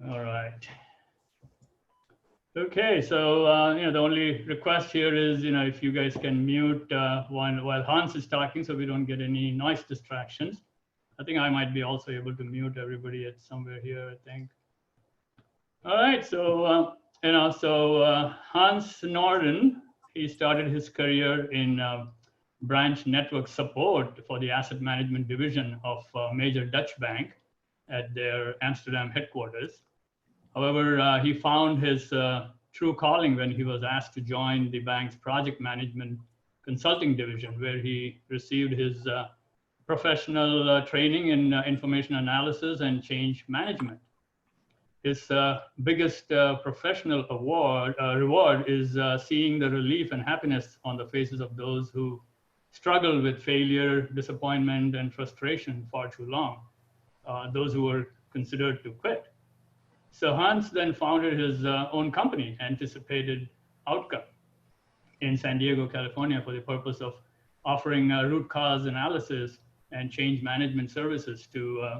All right. Okay, so the only request here is if you guys can mute while Hans is talking, so we don't get any noise distractions. I think I might be also able to mute everybody at somewhere here, I think. All right, so Hans Norden, he started his career in branch network support for the asset management division of a major Dutch bank at their Amsterdam headquarters. However, he found his true calling when he was asked to join the bank's project management consulting division, where he received his professional training in information analysis and change management. His biggest professional reward is seeing the relief and happiness on the faces of those who struggle with failure, disappointment, and frustration far too long, those who were considered to quit. So Hans then founded his own company, Anticipated Outcome, in San Diego, California, for the purpose of offering root cause analysis and change management services to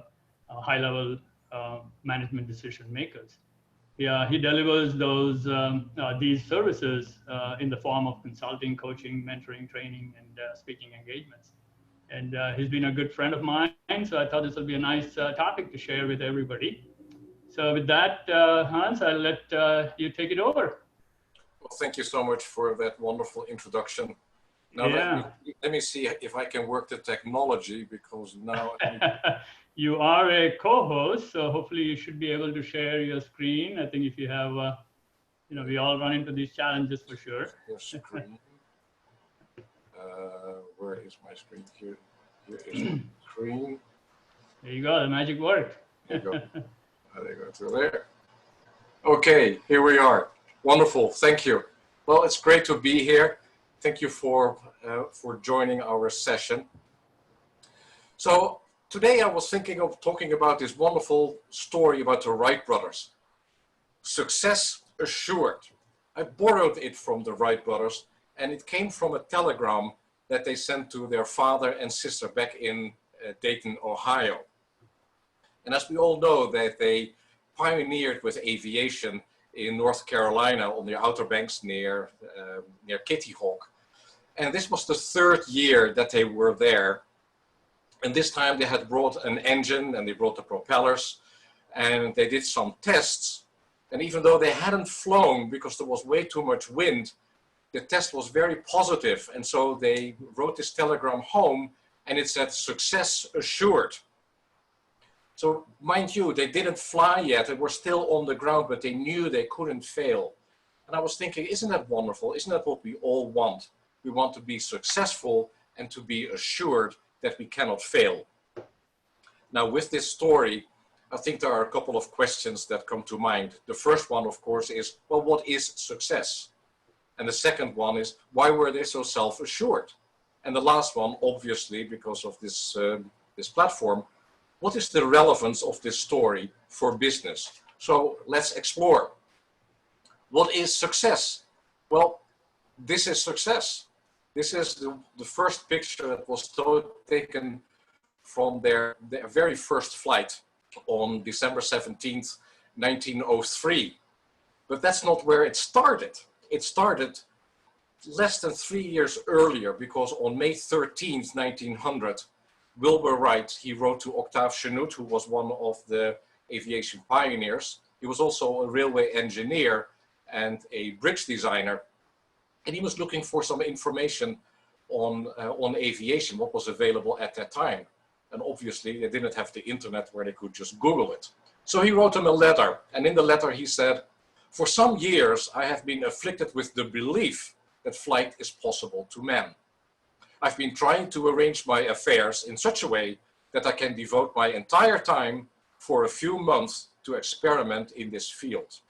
high-level management decision makers. He delivers these services in the form of consulting, coaching, mentoring, training, and speaking engagements. And he's been a good friend of mine, so I thought this would be a nice topic to share with everybody. So with that, Hans, I'll let you take it over. Well, thank you so much for that wonderful introduction. Now, let me see if I can work the technology, because now you are a co-host, so hopefully you should be able to share your screen. I think if you have, we all run into these challenges for sure. Your screen. Where is my screen? Here is my screen. There you go. The magic worked. There you go. There you go to there. Okay, here we are. Wonderful. Thank you. Well, it's great to be here. Thank you for joining our session. So today I was thinking of talking about this wonderful story about the Wright brothers. Success assured. I borrowed it from the Wright brothers, and it came from a telegram that they sent to their father and sister back in Dayton, Ohio. And as we all know, that they pioneered with aviation in North Carolina on the Outer Banks near Kitty Hawk. And this was the third year that they were there. And this time they had brought an engine and they brought the propellers, and they did some tests. And even though they hadn't flown because there was way too much wind, the test was very positive. And so they wrote this telegram home, and it said, "Success assured." So mind you, they didn't fly yet. They were still on the ground, but they knew they couldn't fail. And I was thinking, isn't that wonderful? Isn't that what we all want? We want to be successful and to be assured that we cannot fail. Now, with this story, I think there are a couple of questions that come to mind. The first one, of course, is, well, what is success? And the second one is, why were they so self-assured? And the last one, obviously, because of this, this platform, what is the relevance of this story for business? So let's explore. What is success? Well, this is success. This is the first picture that was taken from their very first flight on December 17th, 1903. But that's not where it started. It started less than 3 years earlier, because on May 13th, 1900, Wilbur Wright, he wrote to Octave Chanute, who was one of the aviation pioneers. He was also a railway engineer and a bridge designer. And he was looking for some information on aviation, what was available at that time. And obviously they didn't have the internet where they could just Google it. So he wrote him a letter. And in the letter he said, "For some years I have been afflicted with the belief that flight is possible to man. I've been trying to arrange my affairs in such a way that I can devote my entire time for a few months to experiment in this field."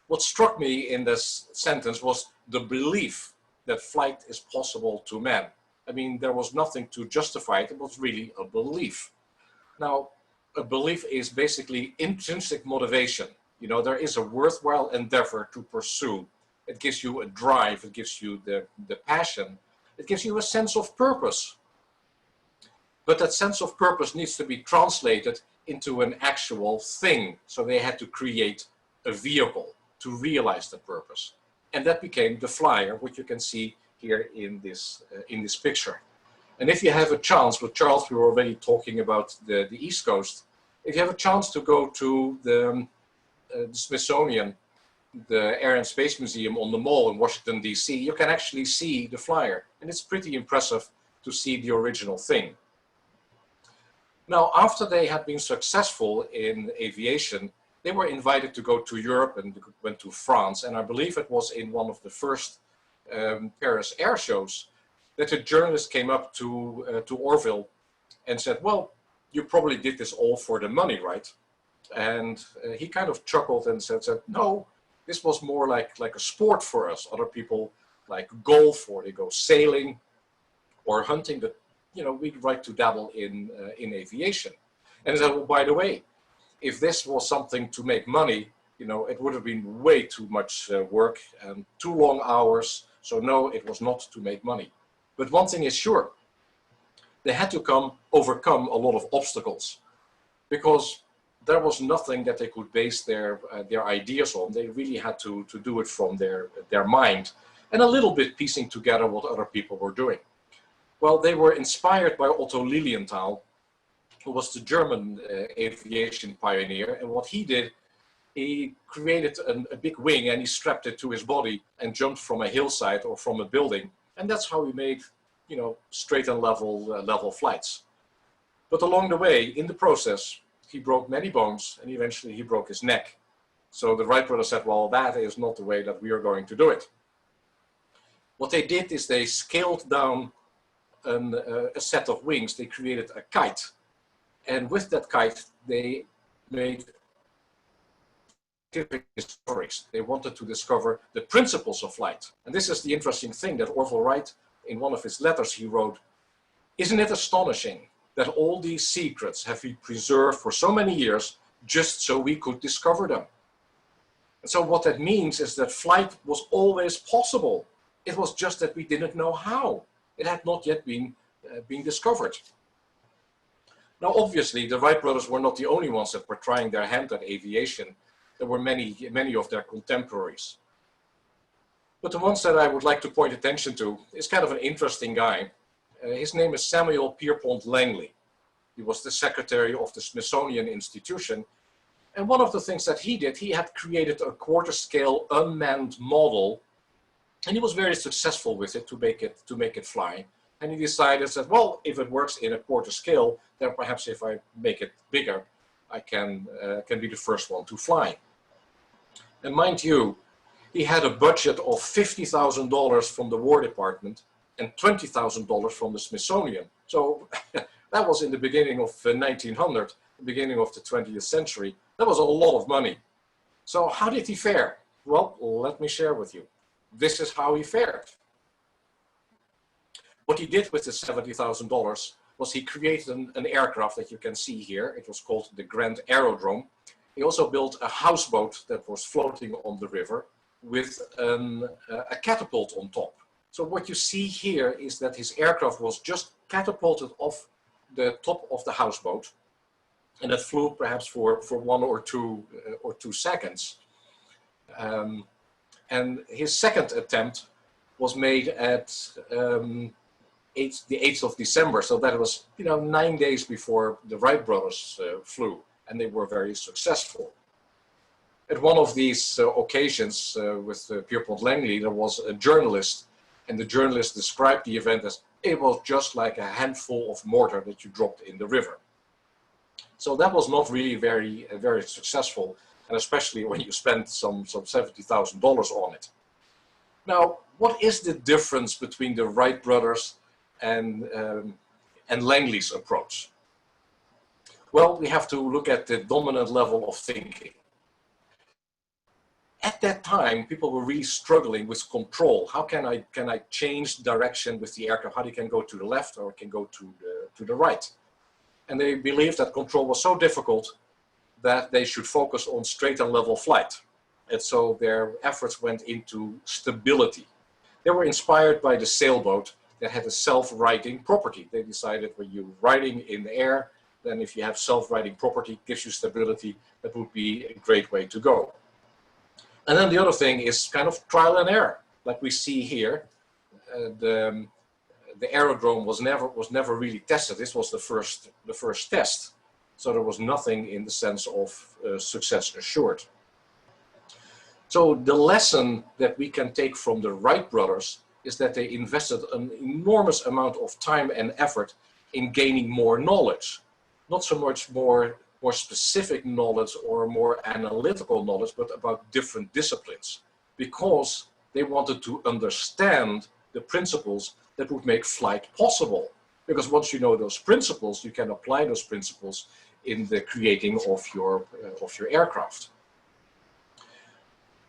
What struck me in this sentence was the belief that flight is possible to man. I mean, there was nothing to justify it. It was really a belief. Now, a belief is basically intrinsic motivation. You know, there is a worthwhile endeavor to pursue. It gives you a drive. It gives you the passion. It gives you a sense of purpose. But that sense of purpose needs to be translated into an actual thing. So they had to create a vehicle to realize the purpose. And that became the flyer, which you can see here in this picture. And if you have a chance, with Charles, we were already talking about the East Coast. If you have a chance to go to the Smithsonian, the Air and Space Museum on the Mall in Washington, D.C., you can actually see the flyer. And it's pretty impressive to see the original thing. Now, after they had been successful in aviation, they were invited to go to Europe and went to France. And I believe it was in one of the first Paris air shows that a journalist came up to Orville and said, well, you probably did this all for the money, right? And he kind of chuckled and said, no, this was more like a sport for us. Other people like golf, or they go sailing or hunting, but you know, we'd like to dabble in aviation. And he said, well, by the way, if this was something to make money, you know, it would have been way too much work and too long hours. So no, it was not to make money. But one thing is sure, they had to overcome a lot of obstacles, because there was nothing that they could base their ideas on. They really had to do it from their mind, and a little bit piecing together what other people were doing. Well, they were inspired by Otto Lilienthal, who was the German aviation pioneer. And what he did, he created a big wing and he strapped it to his body and jumped from a hillside or from a building. And that's how he made, you know, straight and level flights. But along the way, in the process, he broke many bones and eventually he broke his neck. So the Wright brothers said, well, that is not the way that we are going to do it. What they did is they scaled down a set of wings. They created a kite. And with that kite, they made discoveries. They wanted to discover the principles of flight. And this is the interesting thing that Orville Wright, in one of his letters he wrote, isn't it astonishing that all these secrets have been preserved for so many years just so we could discover them? And so what that means is that flight was always possible. It was just that we didn't know how. It had not yet been discovered. Now, obviously, the Wright brothers were not the only ones that were trying their hand at aviation. There were many of their contemporaries. But the ones that I would like to point attention to is kind of an interesting guy. His name is Samuel Pierpont Langley. He was the secretary of the Smithsonian Institution. And one of the things that he did, he had created a quarter-scale unmanned model. And he was very successful with it to make it fly. And he decided that, well, if it works in a quarter scale, then perhaps if I make it bigger, I can be the first one to fly. And mind you, he had a budget of $50,000 from the War Department and $20,000 from the Smithsonian. So that was in the beginning of 1900, the beginning of the 20th century. That was a lot of money. So how did he fare? Well, let me share with you. This is how he fared. What he did with the $70,000 was he created an aircraft that you can see here. It was called the Grand Aerodrome. He also built a houseboat that was floating on the river with a catapult on top. So what you see here is that his aircraft was just catapulted off the top of the houseboat, and it flew perhaps for 1 or 2 seconds. And his second attempt was made at the 8th of December. So that was, 9 days before the Wright brothers flew, and they were very successful. At one of these occasions with Pierpont Langley, there was a journalist, and the journalist described the event as it was just like a handful of mortar that you dropped in the river. So that was not really very successful, and especially when you spend some $70,000 on it. Now, what is the difference between the Wright brothers and Langley's approach? Well, we have to look at the dominant level of thinking. At that time, people were really struggling with control. How can I change direction with the aircraft? How it can go to the left or it can go to the right? And they believed that control was so difficult that they should focus on straight and level flight. And so their efforts went into stability. They were inspired by the sailboat that had a self-righting property. They decided when you're riding in the air, then if you have self-righting property, gives you stability, that would be a great way to go. And then the other thing is kind of trial and error, like we see here. The aerodrome was never really tested. This was the first test, so there was nothing in the sense of success assured. So the lesson that we can take from the Wright brothers is that they invested an enormous amount of time and effort in gaining more knowledge, not so much more specific knowledge or more analytical knowledge, but about different disciplines, because they wanted to understand the principles that would make flight possible. Because once you know those principles, you can apply those principles in the creating of your aircraft.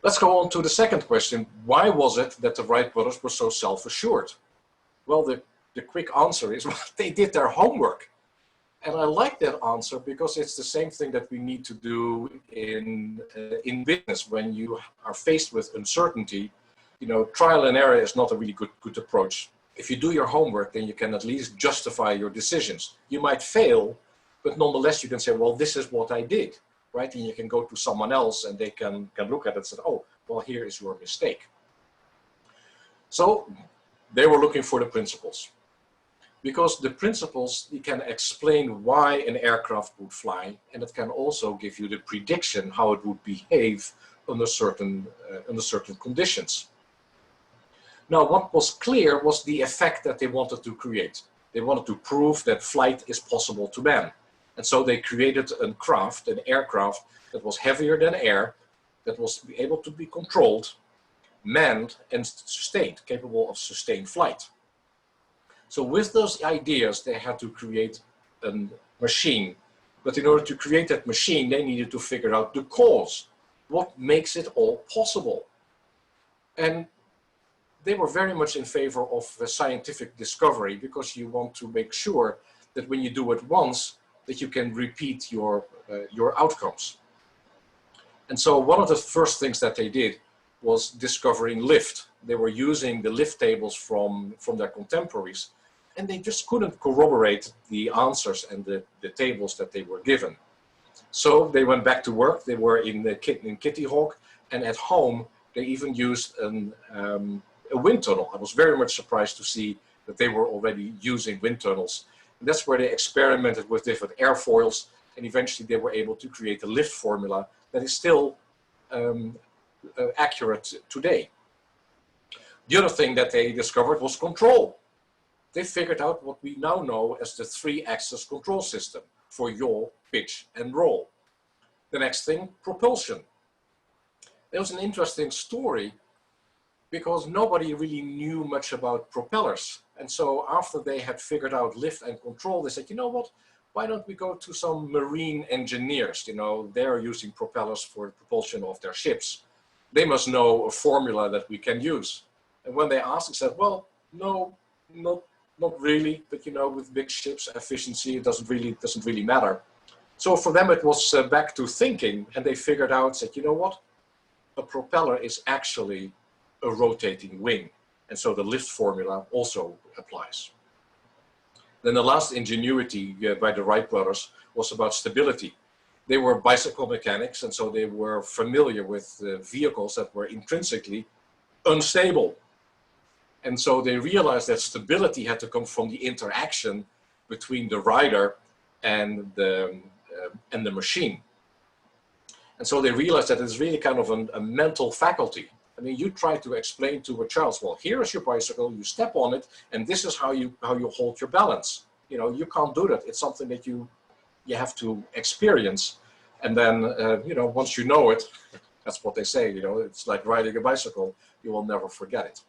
Let's go on to the second question. Why was it that the Wright brothers were so self-assured? Well, the quick answer is, well, they did their homework. And I like that answer because it's the same thing that we need to do in business. When you are faced with uncertainty, you know, trial and error is not a really good approach. If you do your homework, then you can at least justify your decisions. You might fail, but nonetheless you can say, well, this is what I did, right? And you can go to someone else and they can look at it and say, oh, well, here is your mistake. So they were looking for the principles. Because the principles, you can explain why an aircraft would fly, and it can also give you the prediction how it would behave under certain conditions. Now, what was clear was the effect that they wanted to create. They wanted to prove that flight is possible to man. And so they created an aircraft that was heavier than air, that was able to be controlled, manned, and sustained, capable of sustained flight. So with those ideas, they had to create a machine. But in order to create that machine, they needed to figure out the cause. What makes it all possible? And they were very much in favor of scientific discovery, because you want to make sure that when you do it once, that you can repeat your outcomes. And so one of the first things that they did was discovering lift. They were using the lift tables from their contemporaries, and they just couldn't corroborate the answers and the tables that they were given. So they went back to work. They were in Kitty Hawk, and at home they even used a wind tunnel. I was very much surprised to see that they were already using wind tunnels. And that's where they experimented with different airfoils, and eventually they were able to create a lift formula that is still accurate today. The other thing that they discovered was control. They figured out what we now know as the 3-axis control system for yaw, pitch, and roll. The next thing, propulsion. It was an interesting story because nobody really knew much about propellers. And so after they had figured out lift and control, they said, you know what, why don't we go to some marine engineers? You know, they're using propellers for the propulsion of their ships. They must know a formula that we can use. And when they asked, they said, well, no, not really, but you know, with big ships, efficiency, it doesn't really matter. So for them, it was back to thinking, and they figured out, said, you know what, a propeller is actually a rotating wing. And so the lift formula also applies. Then the last ingenuity by the Wright brothers was about stability. They were bicycle mechanics, and so they were familiar with vehicles that were intrinsically unstable. And so they realized that stability had to come from the interaction between the rider and the machine. And so they realized that it's really kind of a mental faculty. I mean, you try to explain to a child, well, here is your bicycle, you step on it, and this is how you hold your balance. You know, you can't do that. It's something that you have to experience. And then, you know, once you know it, that's what they say, you know, it's like riding a bicycle, you will never forget it.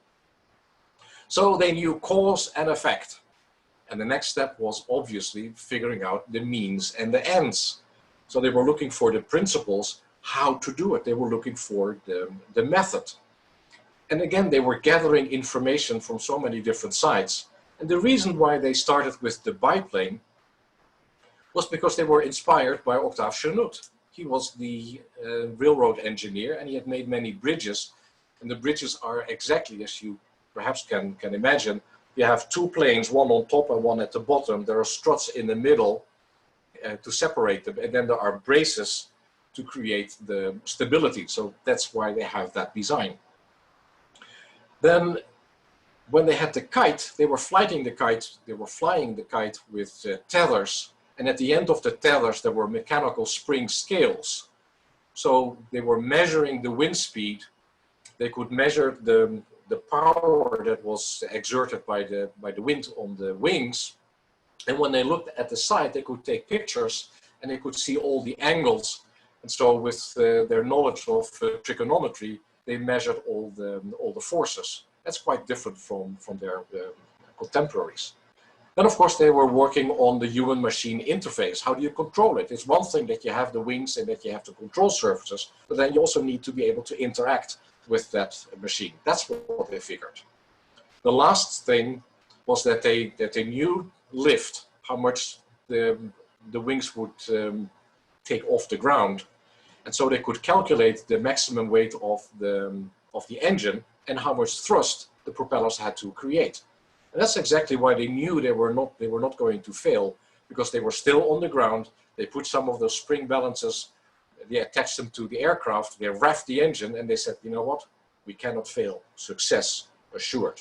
So they knew cause and effect. And the next step was obviously figuring out the means and the ends. So they were looking for the principles, how to do it. They were looking for the method. And again, they were gathering information from so many different sides. And the reason why they started with the biplane was because they were inspired by Octave Chanute. He was the railroad engineer, and he had made many bridges. And the bridges are exactly as you perhaps can imagine. You have two planes, one on top and one at the bottom. There are struts in the middle, to separate them, and then there are braces to create the stability. So that's why they have that design. Then when they had the kite, they were flying the kite with tethers, and at the end of the tethers there were mechanical spring scales. So they were measuring the wind speed. They could measure the power that was exerted by the wind on the wings. And when they looked at the side, they could take pictures and they could see all the angles. And so with their knowledge of trigonometry, they measured all the forces. That's quite different from their contemporaries. Then, of course, they were working on the human-machine interface. How do you control it? It's one thing that you have the wings and that you have the control surfaces, but then you also need to be able to interact with that machine. That's what they figured. The last thing was that they knew lift, how much the wings would take off the ground. And so they could calculate the maximum weight of the engine and how much thrust the propellers had to create. And that's exactly why they knew they were not going to fail, because they were still on the ground. They put some of those spring balances, they attached them to the aircraft, they revved the engine, and they said, you know what, we cannot fail, success assured.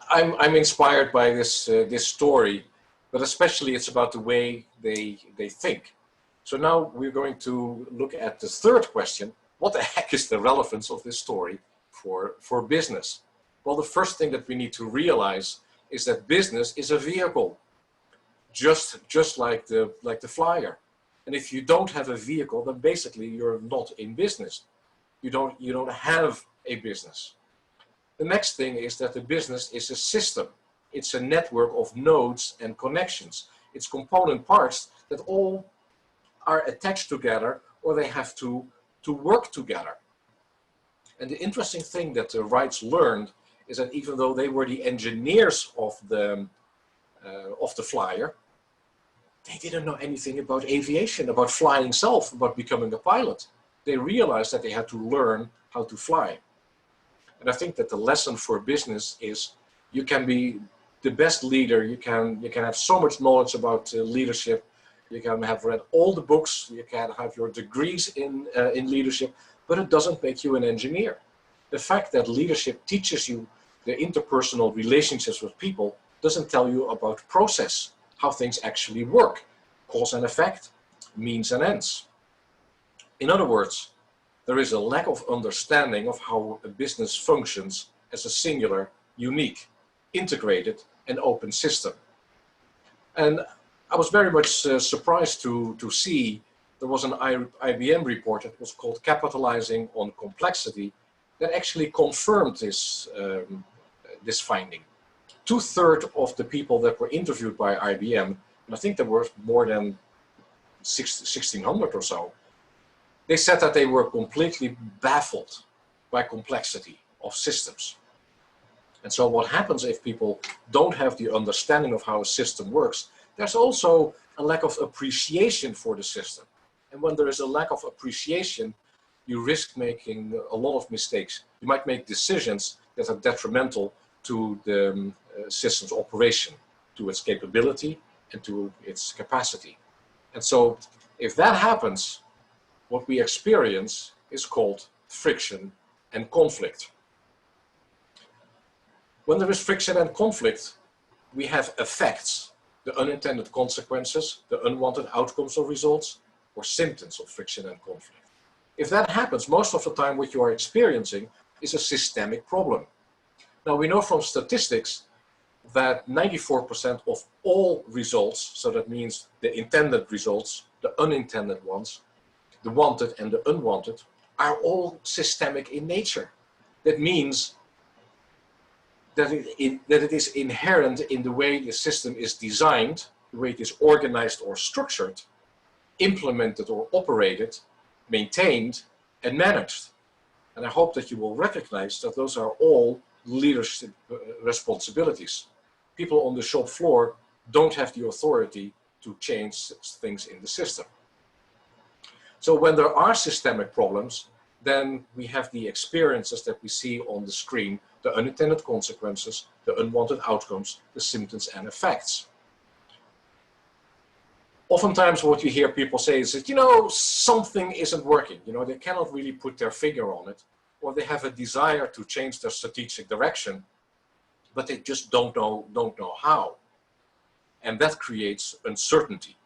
I'm inspired by this story, but especially it's about the way they think. So now we're going to look at the third question. What the heck is the relevance of this story for business? Well, the first thing that we need to realize is that business is a vehicle, just like the flyer. And if you don't have a vehicle, then basically you're not in business. You don't have a business. The next thing is that the business is a system. It's a network of nodes and connections. It's component parts that all are attached together, or they have to work together. And the interesting thing that the Wrights learned is that even though they were the engineers of the flyer, they didn't know anything about aviation, about flying itself, about becoming a pilot. They realized that they had to learn how to fly. And I think that the lesson for business is you can be the best leader. You can have so much knowledge about leadership. You can have read all the books. You can have your degrees in leadership, but it doesn't make you an engineer. The fact that leadership teaches you the interpersonal relationships with people doesn't tell you about process, how things actually work, cause and effect, means and ends. In other words, there is a lack of understanding of how a business functions as a singular, unique, integrated, and open system. And I was very much surprised to see there was an IBM report that was called Capitalizing on Complexity that actually confirmed this finding. 2/3 of the people that were interviewed by IBM, and I think there were more than 1,600 or so, they said that they were completely baffled by complexity of systems. And so what happens if people don't have the understanding of how a system works? There's also a lack of appreciation for the system. And when there is a lack of appreciation, you risk making a lot of mistakes. You might make decisions that are detrimental to the system's operation, to its capability and to its capacity. And so if that happens, what we experience is called friction and conflict. When there is friction and conflict, we have effects, the unintended consequences, the unwanted outcomes or results, or symptoms of friction and conflict. If that happens, most of the time what you are experiencing is a systemic problem. Now we know from statistics that 94% of all results, so that means the intended results, the unintended ones, the wanted and the unwanted, are all systemic in nature. That means that it is inherent in the way the system is designed, the way it is organized or structured, implemented or operated, maintained and managed. And I hope that you will recognize that those are all leadership responsibilities. People on the shop floor don't have the authority to change things in the system. So when there are systemic problems, then we have the experiences that we see on the screen, the unintended consequences, the unwanted outcomes, the symptoms and effects. Oftentimes what you hear people say is that, you know, something isn't working. You know, they cannot really put their finger on it, or they have a desire to change their strategic direction, but they just don't know how. And that creates uncertainty.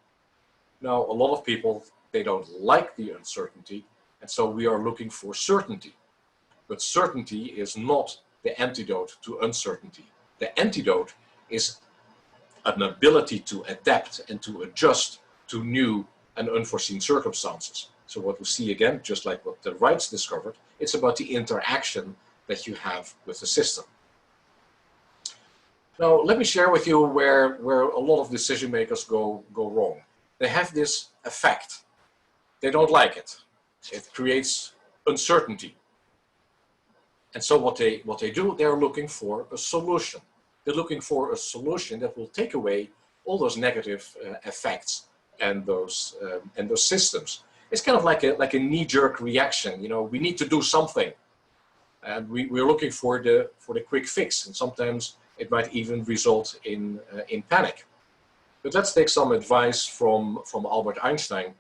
Now, a lot of people, they don't like the uncertainty, and so we are looking for certainty. But certainty is not the antidote to uncertainty. The antidote is an ability to adapt and to adjust to new and unforeseen circumstances. So what we see again, just like what the Wrights discovered, it's about the interaction that you have with the system. Now, let me share with you where a lot of decision makers go wrong. They have this effect. They don't like it. It creates uncertainty. And so what they do, they're looking for a solution. They're looking for a solution that will take away all those negative effects and those systems. It's kind of like a knee-jerk reaction. You know, we need to do something, and we're looking for the quick fix. And sometimes it might even result in panic. But let's take some advice from Albert Einstein,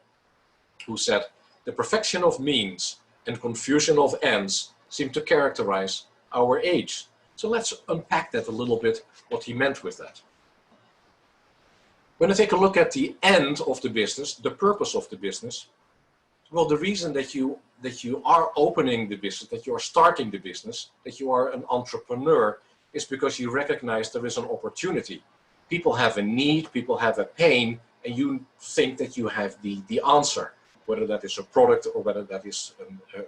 who said, "The perfection of means and confusion of ends seem to characterize our age." So let's unpack that a little bit, what he meant with that. When I take a look at the end of the business, the purpose of the business, well, the reason that you are opening the business, that you are starting the business, that you are an entrepreneur, is because you recognize there is an opportunity. People have a need, people have a pain, and you think that you have the answer, whether that is a product or whether that is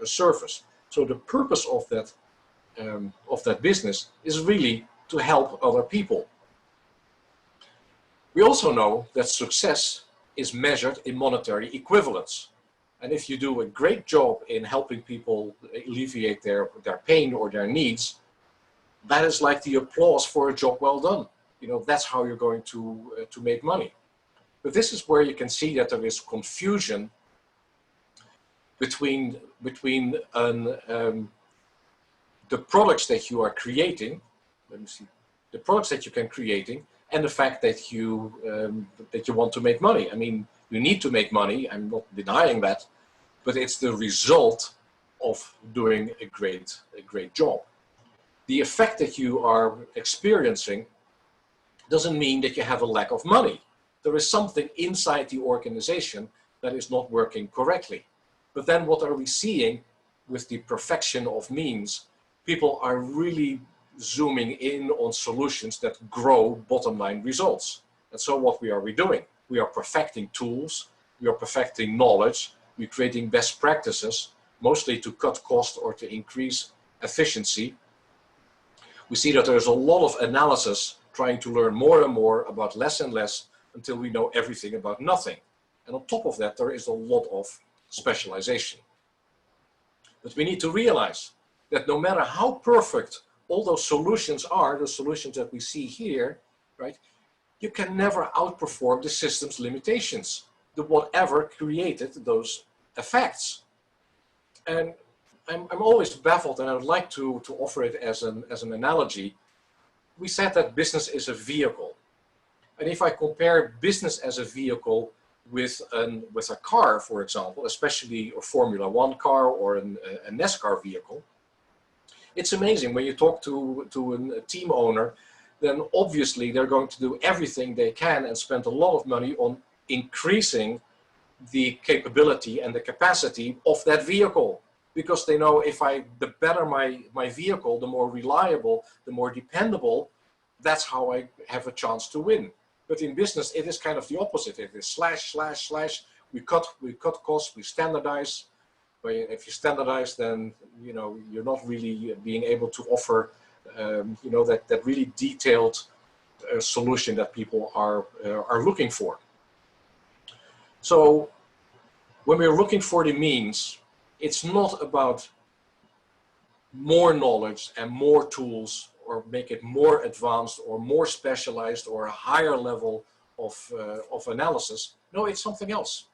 a service. So the purpose of that business is really to help other people. We also know that success is measured in monetary equivalents. And if you do a great job in helping people alleviate their pain or their needs, that is like the applause for a job well done. You know, that's how you're going to make money. But this is where you can see that there is confusion between the products that you are creating, the products that you can creating, and the fact that you want to make money. I mean, you need to make money. I'm not denying that, but it's the result of doing a great job. The effect that you are experiencing doesn't mean that you have a lack of money. There is something inside the organization that is not working correctly. But then what are we seeing with the perfection of means? People are really zooming in on solutions that grow bottom line results. And so what are we doing? We are perfecting tools, we are perfecting knowledge, we're creating best practices, mostly to cut cost or to increase efficiency. We see that there's a lot of analysis trying to learn more and more about less and less until we know everything about nothing. And on top of that, there is a lot of specialization. But we need to realize that no matter how perfect all those solutions are, the solutions that we see here, right, you can never outperform the system's limitations, whatever created those effects. And I'm always baffled, and I would like to offer it as an analogy. We said that business is a vehicle. And if I compare business as a vehicle with a car, for example, especially a Formula One car or a NASCAR vehicle, it's amazing when you talk to a team owner, then obviously they're going to do everything they can and spend a lot of money on increasing the capability and the capacity of that vehicle. Because they know the better my vehicle, the more reliable, the more dependable, that's how I have a chance to win. But in business, it is kind of the opposite. It is slash, slash, slash. We cut costs, we standardize. But if you standardize, then you're not really being able to offer that really detailed solution that people are looking for. So when we're looking for the means, it's not about more knowledge and more tools or make it more advanced or more specialized or a higher level of analysis. No, it's something else.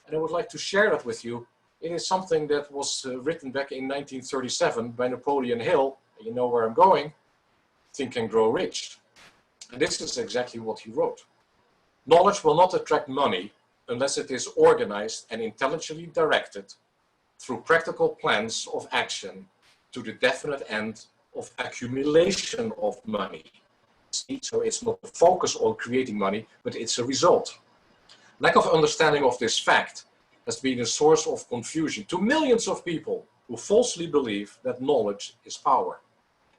And I would like to share that with you. It is something that was written back in 1937 by Napoleon Hill. You know where I'm going. Think and Grow Rich. And this is exactly what he wrote. Knowledge will not attract money, unless it is organized and intelligently directed through practical plans of action to the definite end of accumulation of money. So it's not the focus on creating money, but it's a result. Lack of understanding of this fact has been a source of confusion to millions of people who falsely believe that knowledge is power.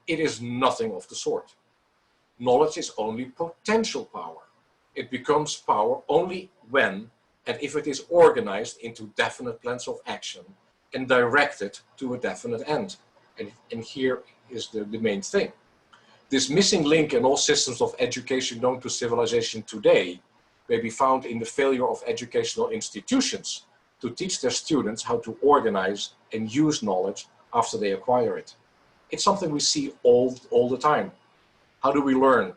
It is nothing of the sort. Knowledge is only potential power. It becomes power only when and if it is organized into definite plans of action and directed to a definite end. And here is the main thing. This missing link in all systems of education known to civilization today may be found in the failure of educational institutions to teach their students how to organize and use knowledge after they acquire it. It's something we see all the time. How do we learn?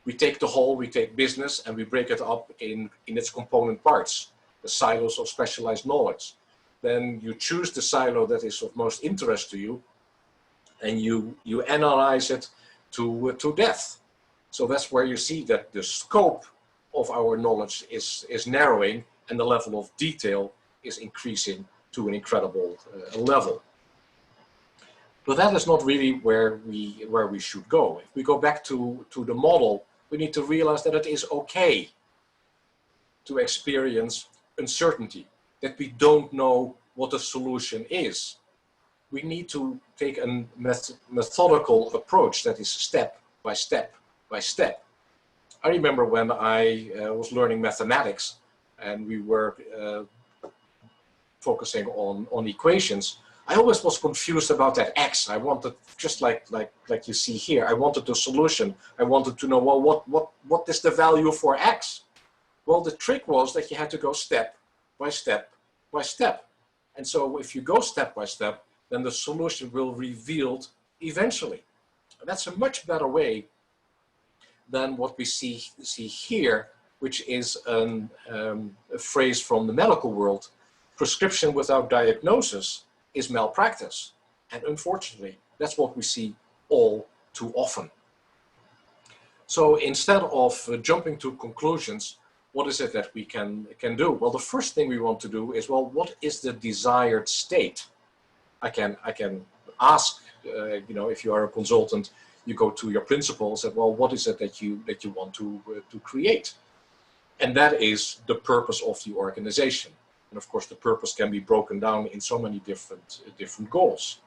We take the whole, we take business, and we break it up in its component parts, the silos of specialized knowledge. Then you choose the silo that is of most interest to you, and you analyze it to death. So that's where you see that the scope of our knowledge is narrowing and the level of detail is increasing to an incredible level. But that is not really where we should go. If we go back to the model, we need to realize that it is okay to experience uncertainty, that we don't know what the solution is. We need to take a methodical approach that is step by step by step. I remember when I was learning mathematics and we were focusing on equations, I always was confused about that x. I wanted, just like you see here, I wanted the solution. I wanted to know, well, what is the value for x? Well, the trick was that you had to go step by step by step. And so if you go step by step, then the solution will be revealed eventually. And that's a much better way than what we see here, which is a phrase from the medical world: prescription without diagnosis is malpractice. And unfortunately, that's what we see all too often. So instead of jumping to conclusions, what is it that we can do? Well, the first thing we want to do is, well, what is the desired state? I can ask, if you are a consultant, you go to your principal and say, well, what is it that you want to create? And that is the purpose of the organization. And of course, the purpose can be broken down in so many different goals.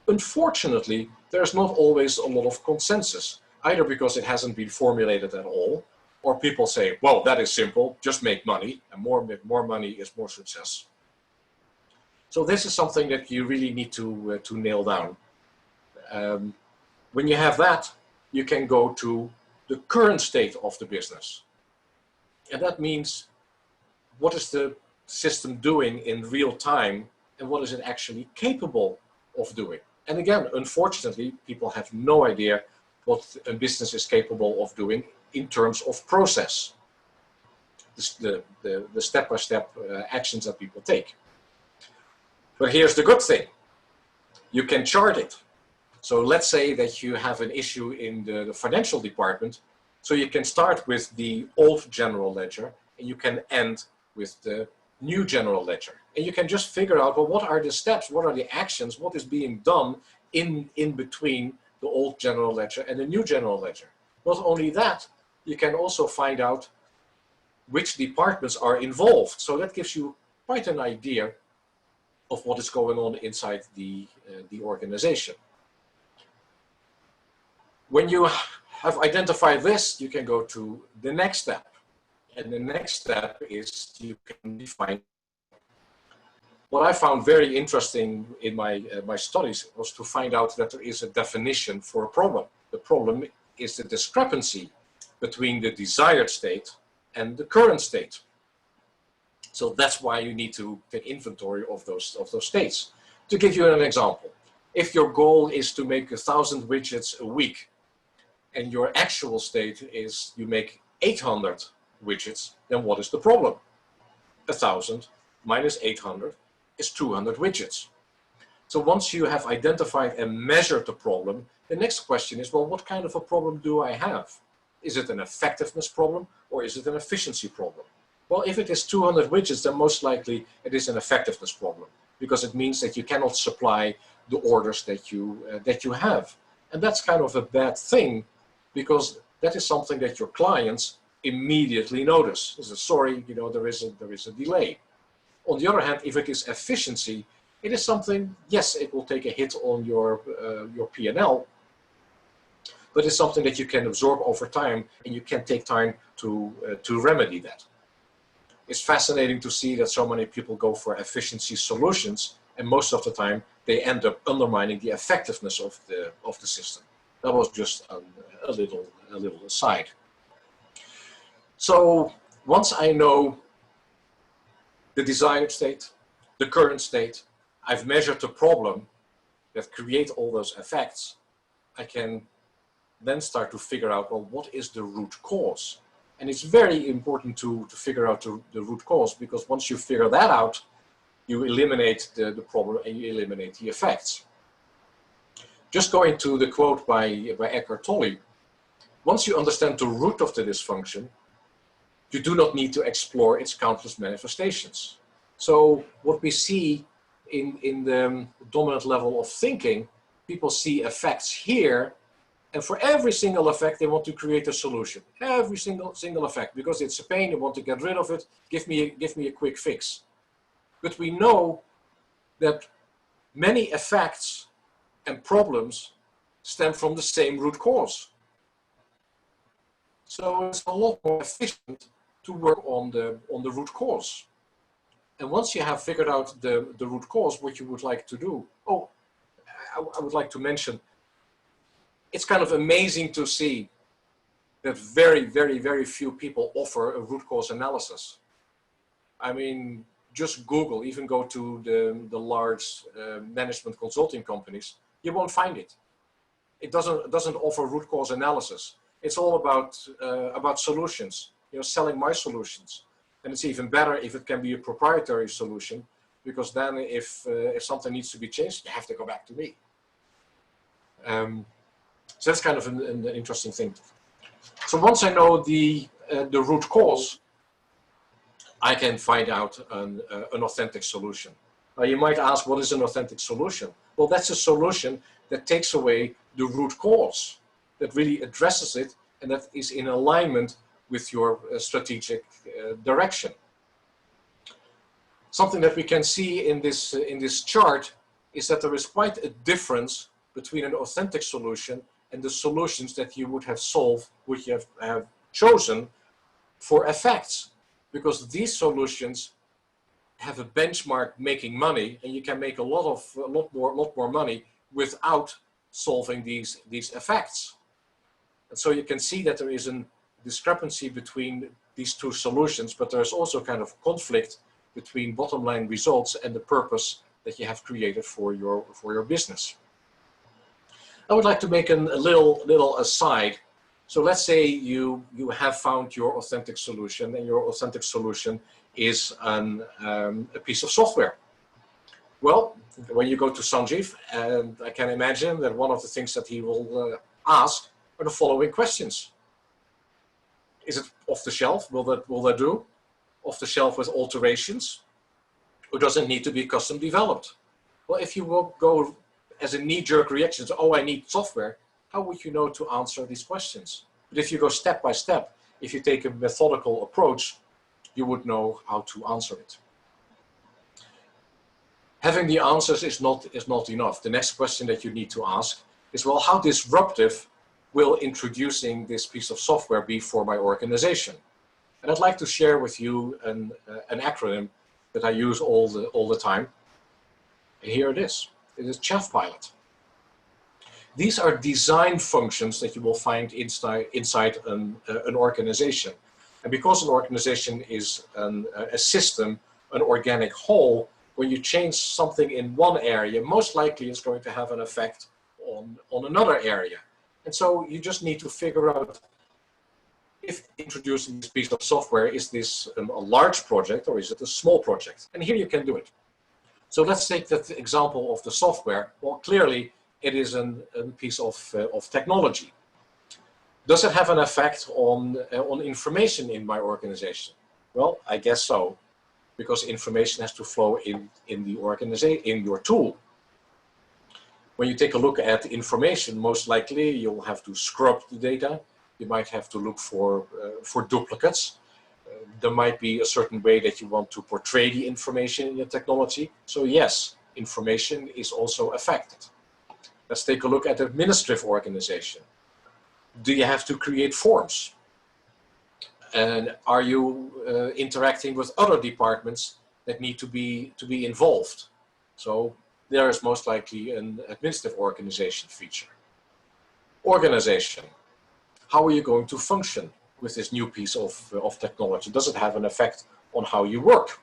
Unfortunately, there's not always a lot of consensus, either because it hasn't been formulated at all, or people say, well, that is simple, just make money, and more money is more success. So this is something that you really need to nail down. When you have that, you can go to the current state of the business. And that means, what is the system doing in real time, and what is it actually capable of doing? And again, unfortunately, people have no idea what a business is capable of doing in terms of process, the step-by-step actions that people take. But here's the good thing: you can chart it. So let's say that you have an issue in the financial department, so you can start with the old general ledger and you can end with the new general ledger. And you can just figure out, well, what are the steps, what are the actions, what is being done in between the old general ledger and the new general ledger. Not only that, you can also find out which departments are involved. So that gives you quite an idea of what is going on inside the organization. When you have identified this, you can go to the next step. And the next step is you can define. What I found very interesting in my studies was to find out that there is a definition for a problem. The problem is the discrepancy between the desired state and the current state. So that's why you need to take inventory of those states. To give you an example, if your goal is to make 1,000 widgets a week, and your actual state is you make 800 widgets, then what is the problem? 1,000 minus 800 is 200 widgets. So once you have identified and measured the problem, the next question is, well, what kind of a problem do I have? Is it an effectiveness problem or is it an efficiency problem? Well, if it is 200 widgets, then most likely it is an effectiveness problem, because it means that you cannot supply the orders that you have. And that's kind of a bad thing, because that is something that your clients immediately notice. They say, sorry, you know, there is a delay. On the other hand, if it is efficiency, it is something, yes, it will take a hit on your P&L, but it's something that you can absorb over time, and you can take time to remedy that. It's fascinating to see that so many people go for efficiency solutions, and most of the time they end up undermining the effectiveness of the system. That was just a little aside. So once I know the desired state, the current state, I've measured the problem that create all those effects, I can then start to figure out, well, what is the root cause? And it's very important to figure out the root cause, because once you figure that out, you eliminate the problem and you eliminate the effects. Just going to the quote by Eckhart Tolle, once you understand the root of the dysfunction, you do not need to explore its countless manifestations. So what we see in the dominant level of thinking, people see effects here, and for every single effect, they want to create a solution. Every single effect, because it's a pain, they want to get rid of it. Give me a quick fix. But we know that many effects and problems stem from the same root cause. So it's a lot more efficient to work on the root cause. And once you have figured out the root cause, what you would like to do. Oh, I would like to mention, it's kind of amazing to see that very, very, very few people offer a root cause analysis. I mean, just Google, even go to the large management consulting companies, you won't find it. It doesn't offer root cause analysis. It's all about solutions, you know, selling my solutions. And it's even better if it can be a proprietary solution, because then if something needs to be changed, you have to go back to me. So that's kind of an interesting thing. So once I know the root cause, I can find out an authentic solution. Now you might ask, what is an authentic solution? Well, that's a solution that takes away the root cause, that really addresses it, and that is in alignment with your strategic direction. Something that we can see in this chart is that there is quite a difference between an authentic solution and the solutions that you would have solved, which you have chosen for effects, because these solutions have a benchmark making money, and you can make a lot more money without solving these effects. And so you can see that there is a discrepancy between these two solutions, but there's also kind of conflict between bottom line results and the purpose that you have created for your business. I would like to make a little aside. So let's say you have found your authentic solution, and your authentic solution is a piece of software. Well, when you go to Sanjeev, and I can imagine that one of the things that he will ask are the following questions. Is it off the shelf? Will that do? Off the shelf with alterations? Or does it need to be custom developed? Well, if you will go as a knee-jerk reaction to, oh, I need software, how would you know to answer these questions? But if you go step by step, if you take a methodical approach, you would know how to answer it. Having the answers is not enough. The next question that you need to ask is, well, how disruptive will introducing this piece of software be for my organization? And I'd like to share with you an acronym that I use all the time. And here it is. It is Chaff Pilot. These are design functions that you will find inside an organization. And because an organization is a system, an organic whole, when you change something in one area, most likely it's going to have an effect on another area. And so you just need to figure out if introducing this piece of software, is this a large project or is it a small project? And here you can do it. So let's take that example of the software. Well, clearly it is a piece of technology. Does it have an effect on information in my organization? Well, I guess so, because information has to flow in the organization, in your tool. When you take a look at information, most likely you'll have to scrub the data. You might have to look for duplicates. There might be a certain way that you want to portray the information in your technology. So yes, information is also affected. Let's take a look at administrative organization. Do you have to create forms? And are you interacting with other departments that need to be involved? So there is most likely an administrative organization feature. Organization. How are you going to function with this new piece of technology? Does it have an effect on how you work?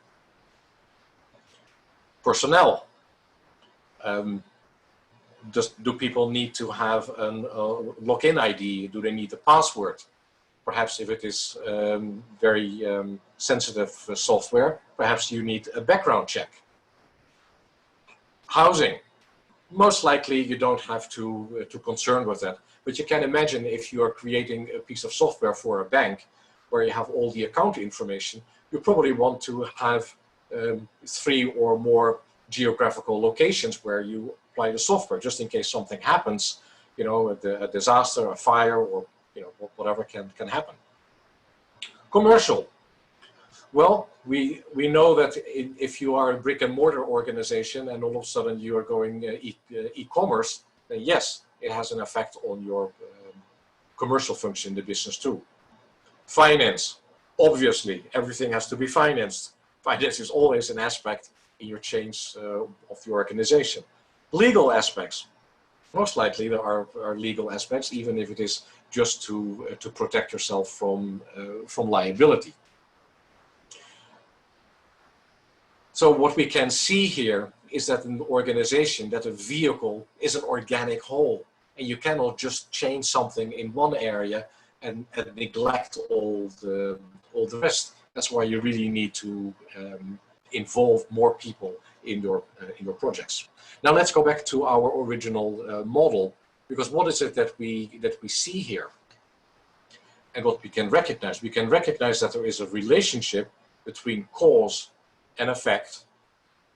Personnel. Do people need to have a login ID? Do they need a password? Perhaps if it is very sensitive software, perhaps you need a background check. Housing. Most likely you don't have to concern with that, but you can imagine if you are creating a piece of software for a bank where you have all the account information, you probably want to have 3 or more geographical locations where you apply the software, just in case something happens, you know, a disaster, a fire, or you know, whatever can happen. Commercial. Well, we know that if you are a brick and mortar organization and all of a sudden you are going e-commerce, then yes, it has an effect on your commercial function in the business too. Finance. Obviously, everything has to be financed. Finance is always an aspect in your change of the organization. Legal aspects. Most likely there are legal aspects, even if it is just to protect yourself from liability. So what we can see here is that an organization, that a vehicle is an organic whole, and you cannot just change something in one area and neglect all the rest. That's why you really need to involve more people in your projects. Now let's go back to our original model, because what is it that we see here? And what we can recognize? We can recognize that there is a relationship between cause and effect,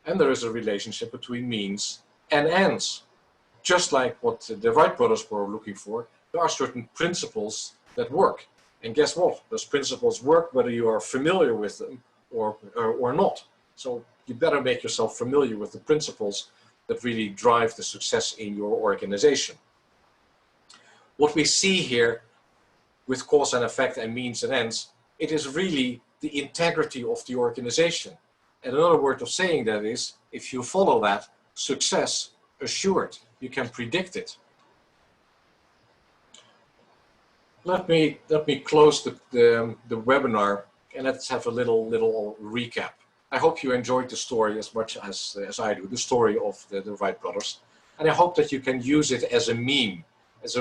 and there is a relationship between means and ends. Just like what the Wright brothers were looking for, there are certain principles that work. And guess what? Those principles work whether you are familiar with them or not. So you better make yourself familiar with the principles that really drive the success in your organization. What we see here with cause and effect and means and ends, it is really the integrity of the organization. And another word of saying that is, if you follow that, success assured. You can predict it. Let me close the webinar and let's have a little recap. I hope you enjoyed the story as much as I do, the story of the Wright brothers. And I hope that you can use it as a meme, as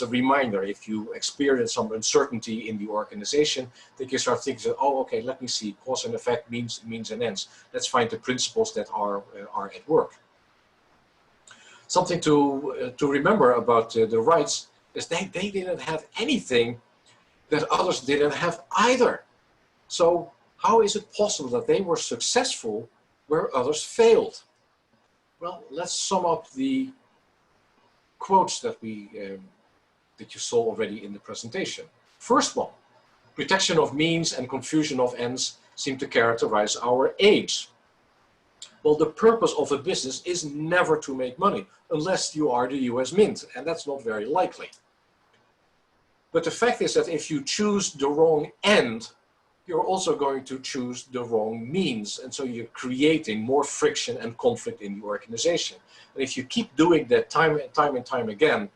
a reminder. If you experience some uncertainty in the organization, that you start thinking, oh, okay, let me see, cause and effect, means and ends. Let's find the principles that are at work. Something to remember about the Wrights is they didn't have anything that others didn't have either. So how is it possible that they were successful where others failed? Well, let's sum up the quotes that you saw already in the presentation. First one, protection of means and confusion of ends seem to characterize our age. Well, the purpose of a business is never to make money, unless you are the US Mint, and that's not very likely. But the fact is that if you choose the wrong end, you're also going to choose the wrong means. And so you're creating more friction and conflict in the organization. And if you keep doing that time and time again,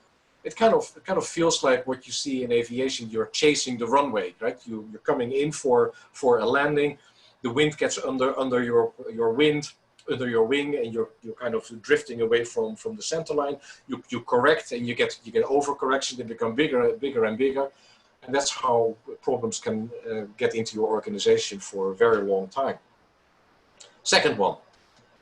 it kind of feels like what you see in aviation. You're chasing the runway, right? You're coming in for a landing. The wind gets under your wing, and you're kind of drifting away from the center line. You correct, and you get overcorrection. They become bigger and bigger. And that's how problems can get into your organization for a very long time. Second one,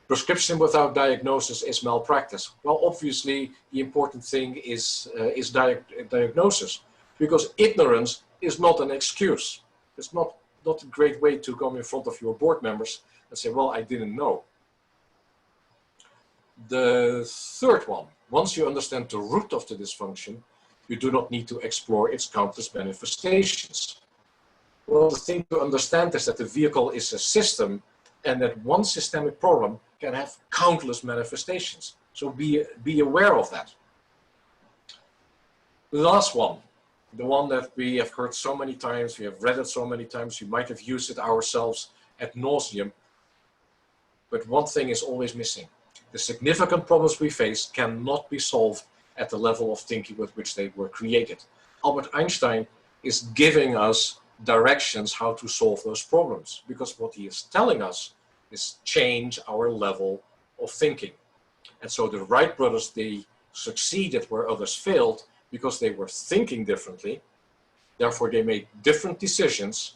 prescription without diagnosis is malpractice. Well, obviously, the important thing is diagnosis, because ignorance is not an excuse. It's not not a great way to come in front of your board members and say, well, I didn't know. The third one, once you understand the root of the dysfunction, you do not need to explore its countless manifestations. Well, the thing to understand is that the vehicle is a system, and that one systemic problem can have countless manifestations. So be aware of that. The last one, the one that we have heard so many times, we have read it so many times, we might have used it ourselves ad nauseum, but one thing is always missing. The significant problems we face cannot be solved at the level of thinking with which they were created. Albert Einstein is giving us directions how to solve those problems, because what he is telling us is change our level of thinking. And so the Wright brothers, they succeeded where others failed because they were thinking differently. Therefore, they made different decisions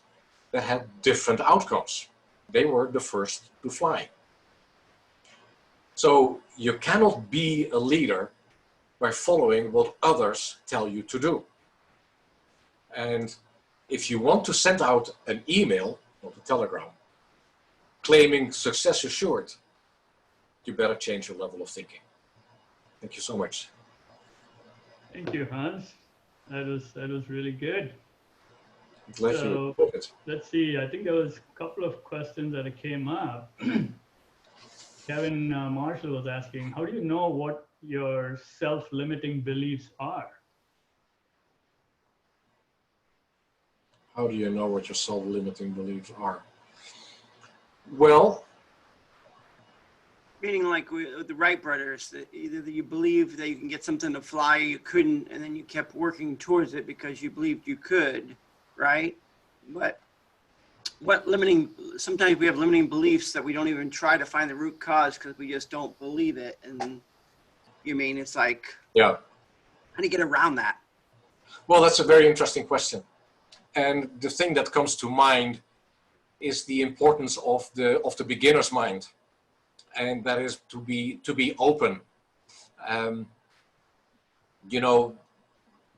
that had different outcomes. They were the first to fly. So you cannot be a leader by following what others tell you to do. And if you want to send out an email, not a telegram, claiming success assured, you better change your level of thinking. Thank you so much. Thank you, Hans. That was really good. I'm glad you enjoyed it. Let's see. I think there was a couple of questions that came up. Kevin Marshall was asking, how do you know what your self-limiting beliefs are? How do you know what your self-limiting beliefs are? Well, meaning like with the Wright brothers, that either you believe that you can get something to fly or you couldn't, and then you kept working towards it because you believed you could, right? But sometimes we have limiting beliefs that we don't even try to find the root cause because we just don't believe it. And you mean, it's like, yeah. How do you get around that? Well, that's a very interesting question. And the thing that comes to mind is the importance of the beginner's mind. And that is to be open. You know,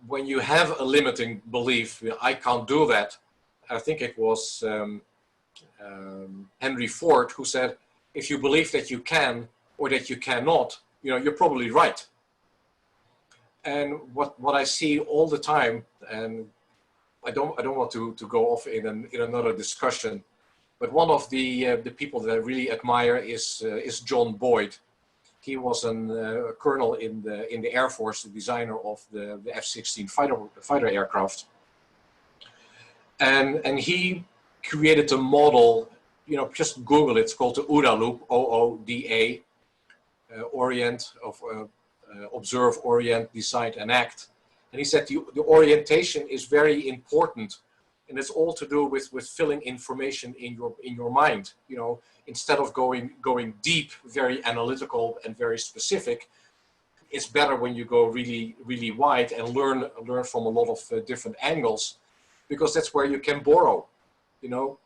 when you have a limiting belief, I can't do that. I think it was Henry Ford who said, if you believe that you can or that you cannot, you know, you're probably right. And what I see all the time, and I don't want to go off in another discussion, but one of the people that I really admire is John Boyd. He was a colonel in the Air Force, the designer of the F-16 fighter aircraft, and he created a model. You know, just Google it. It's called the OODA loop, OODA, orient of observe, orient, decide, and act. And he said the orientation is very important. And it's all to do with filling information in your mind. You know, instead of going deep, very analytical and very specific, it's better when you go really, really wide and learn from a lot of different angles, because that's where you can borrow. You know,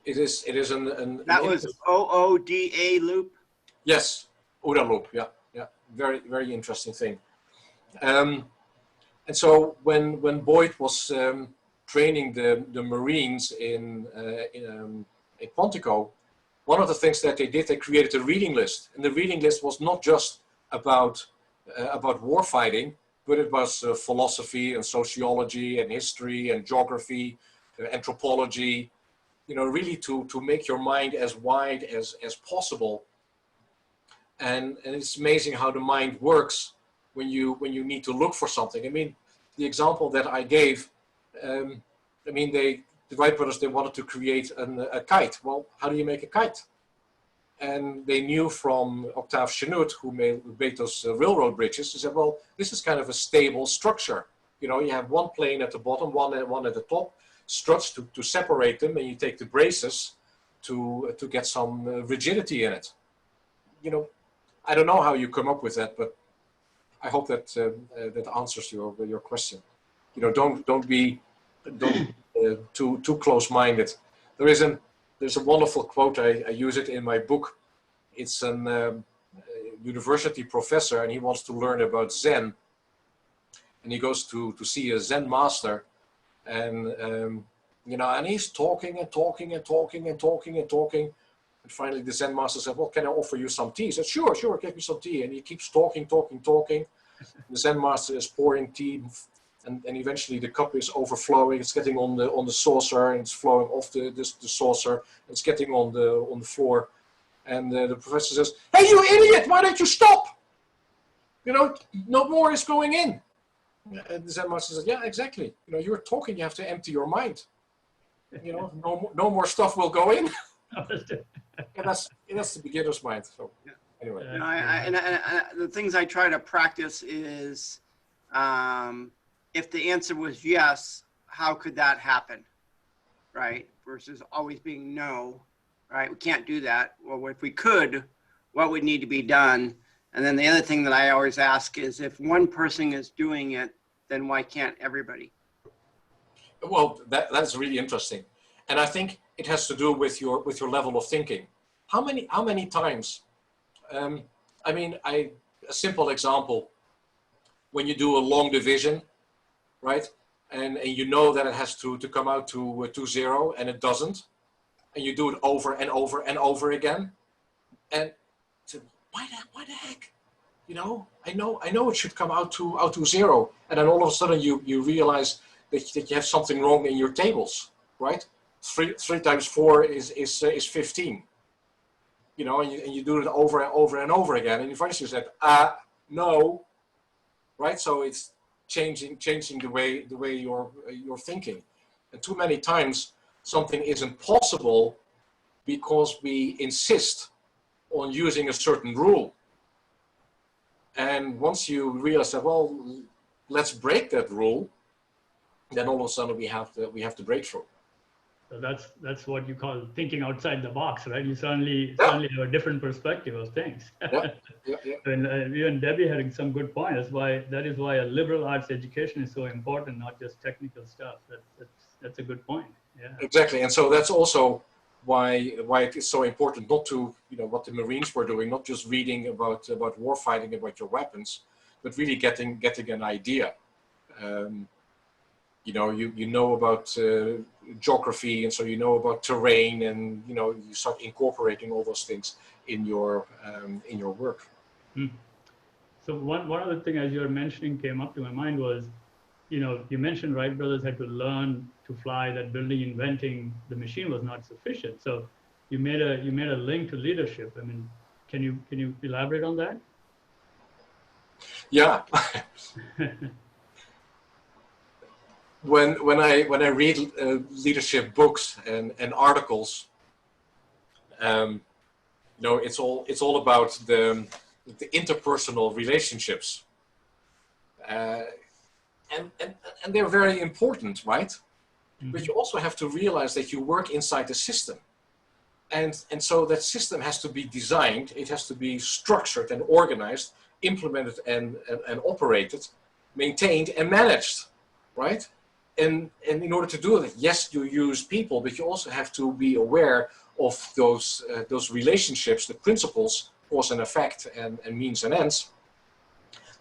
it is an that was OODA loop. Yes, OODA loop. Yeah, very, very interesting thing. And so when Boyd was training the Marines in Quantico, one of the things that they did, they created a reading list. And the reading list was not just about war fighting, but it was philosophy and sociology and history and geography, anthropology, you know, really to make your mind as wide as possible. And it's amazing how the mind works when you need to look for something. I mean, the example that I gave, I mean, the Wright brothers, they wanted to create a kite. Well, how do you make a kite? And they knew from Octave Chanute, who made those railroad bridges, they said, well, this is kind of a stable structure. You know, you have one plane at the bottom, one at the top, struts to separate them, and you take the braces to get some rigidity in it. You know, I don't know how you come up with that, but I hope that that answers your question. You know, don't be too close-minded. There's a wonderful quote. I use it in my book. It's an university professor, and he wants to learn about Zen. And he goes to see a Zen master, And, and he's talking and talking and talking and talking and talking. And finally the Zen master said, well, can I offer you some tea? He said, sure, give me some tea. And he keeps talking. The Zen master is pouring tea, and eventually the cup is overflowing. It's getting on the saucer, and it's flowing off the saucer. And it's getting on the floor. And the professor says, hey, you idiot, why don't you stop? No more is going in. And the Zen master says, yeah, exactly. You're talking, you have to empty your mind. No more stuff will go in. And that's the beginner's mind. So anyway. And the things I try to practice is, if the answer was yes, how could that happen, right? Versus always being no, right? We can't do that. Well, if we could, what would need to be done? And then the other thing that I always ask is, if one person is doing it, then why can't everybody? Well, that's really interesting. And I think it has to do with your level of thinking. How many times, a simple example, when you do a long division, right? And you know that it has to come out to 0, and it doesn't. And you do it over and over and over again. And so, why the heck? I know it should come out to 0. And then all of a sudden you realize that you have something wrong in your tables, right? 3 times 4 is 15. And you do it over and over and over again. And eventually you said, no, right? So it's changing the way you're thinking. And too many times something isn't possible because we insist on using a certain rule. And once you realize that, well, let's break that rule, then all of a sudden we have the breakthrough. So that's what you call thinking outside the box, right? You suddenly have a different perspective of things. Yeah. And you and Debbie had some good points. That is why a liberal arts education is so important, not just technical stuff. That's a good point. Yeah. Exactly, and so that's also why it is so important not to, what the Marines were doing, not just reading about war fighting, about your weapons, but really getting an idea. You know about geography, and so you know about terrain, and you start incorporating all those things in your work. So one other thing, as you were mentioning, came up to my mind was, you mentioned Wright brothers had to learn to fly, that building, inventing the machine was not sufficient. So you made a link to leadership. I mean, can you elaborate on that? Yeah. When I read leadership books and articles, it's all about the interpersonal relationships, and they're very important, right? Mm-hmm. But you also have to realize that you work inside the system, and so that system has to be designed. It has to be structured and organized, implemented and operated, maintained and managed, right? And in order to do that, yes, you use people, but you also have to be aware of those relationships, the principles, cause and effect, and means and ends,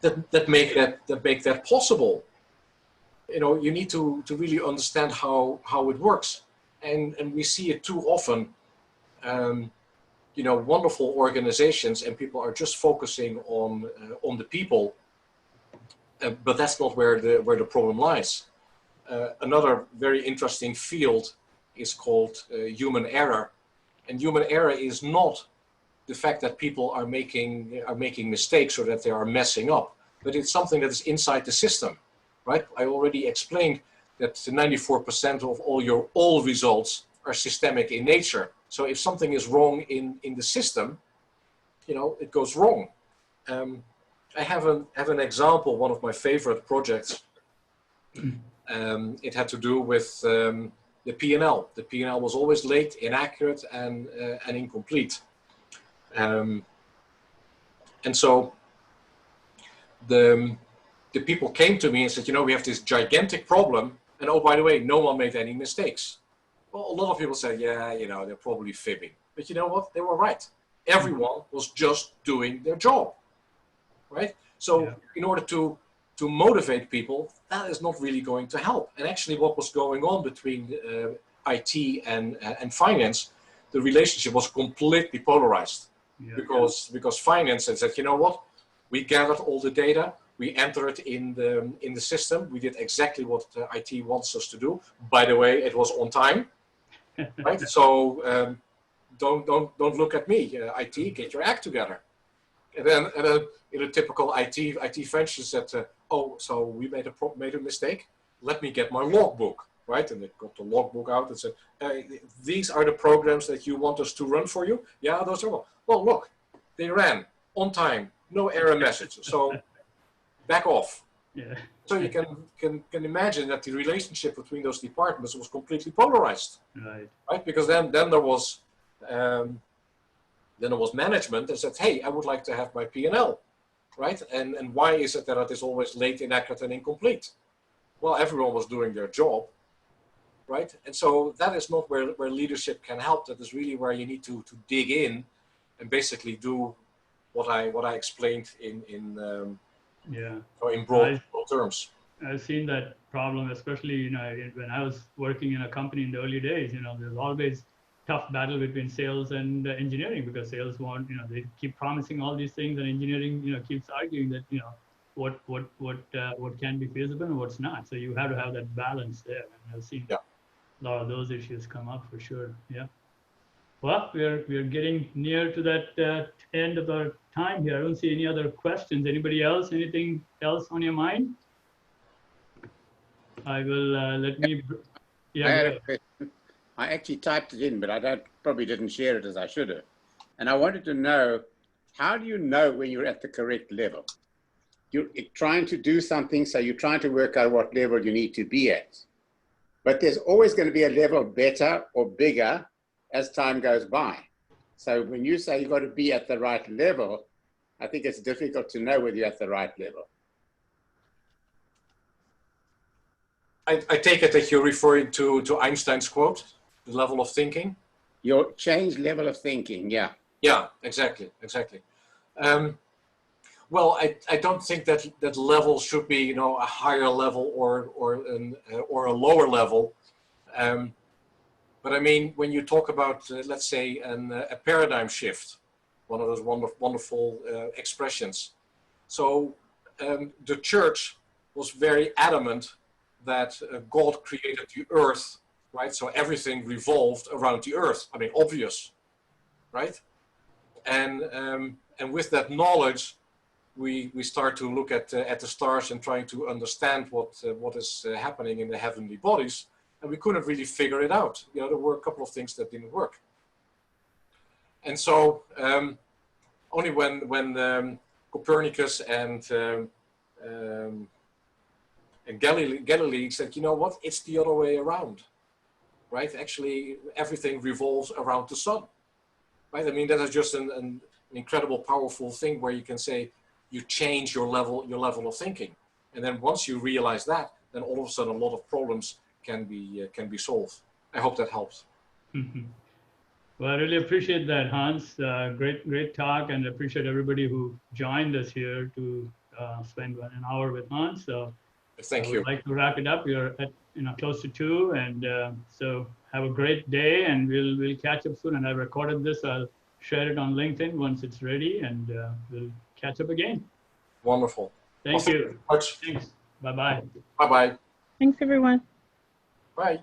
that make that possible. You need to really understand how it works, and we see it too often. Wonderful organizations, and people are just focusing on the people, but that's not where the problem lies. Another very interesting field is called human error, and human error is not the fact that people are making mistakes or that they are messing up, but it's something that is inside the system, right? I already explained that 94% of all results are systemic in nature. So if something is wrong in the system, it goes wrong. I have an example, one of my favorite projects. It had to do with the P&L. The P&L was always late, inaccurate, and incomplete. And so the people came to me and said, we have this gigantic problem, and oh, by the way, no one made any mistakes. Well, a lot of people said, yeah, they're probably fibbing. But you know what? They were right. Everyone was just doing their job, right? So in order to to motivate people, that is not really going to help. And actually what was going on between IT and finance, the relationship was completely polarized. Yeah. Because finance had said, you know what, we gathered all the data, we entered it in the system, we did exactly what IT wants us to do. By the way, it was on time, right? So don't look at me, IT, get your act together. And then in a typical IT French said, oh, so we made a mistake. Let me get my logbook, right? And they got the logbook out and said, these are the programs that you want us to run for you. Yeah, those are well. Well, look, they ran on time, no error message. So back off. Yeah. So you can imagine that the relationship between those departments was completely polarized, right? Because then there was management that said, hey, I would like to have my P&L, right? And why is it that it is always late, inaccurate, and incomplete? Well, everyone was doing their job, right? And so that is not where leadership can help. That is really where you need to dig in and basically do what I explained in broad terms. I've seen that problem, especially when I was working in a company in the early days. There's always tough battle between sales and engineering, because sales want, they keep promising all these things, and engineering, keeps arguing that, what can be feasible and what's not. So you have to have that balance there. And I've seen a lot of those issues come up for sure. Yeah. Well, we're getting near to that end of our time here. I don't see any other questions. Anybody else? Anything else on your mind? I will let me. Yeah. I had a question. I actually typed it in, but I probably didn't share it as I should have. And I wanted to know, how do you know when you're at the correct level? You're trying to do something, so you're trying to work out what level you need to be at. But there's always going to be a level better or bigger as time goes by. So when you say you've got to be at the right level, I think it's difficult to know whether you're at the right level. I take it that you're referring to Einstein's quote, the level of thinking? Your change level of thinking, yeah. Yeah, exactly. Well, I don't think that level should be, a higher level or a lower level. But I mean, when you talk about, let's say, a paradigm shift, one of those wonderful expressions. So the church was very adamant that God created the earth, right? So everything revolved around the earth. I mean, obvious, right? And with that knowledge, we start to look at the stars and trying to understand what is happening in the heavenly bodies. And we couldn't really figure it out. There were a couple of things that didn't work. And so only when Copernicus and Galilei said, you know what, it's the other way around, right? Actually, everything revolves around the sun, right? I mean, that is just an incredible, powerful thing where you can say you change your level of thinking. And then once you realize that, then all of a sudden a lot of problems can be solved. I hope that helps. Mm-hmm. Well, I really appreciate that, Hans. Great talk, and appreciate everybody who joined us here to spend an hour with Hans. So thank you. I'd like to wrap it up. We are at close to 2, and so have a great day, and we'll catch up soon. And I recorded this. I'll share it on LinkedIn once it's ready, and we'll catch up again. Wonderful. Thank you. Much. Thanks. Bye-bye. Bye-bye. Thanks, everyone. Bye.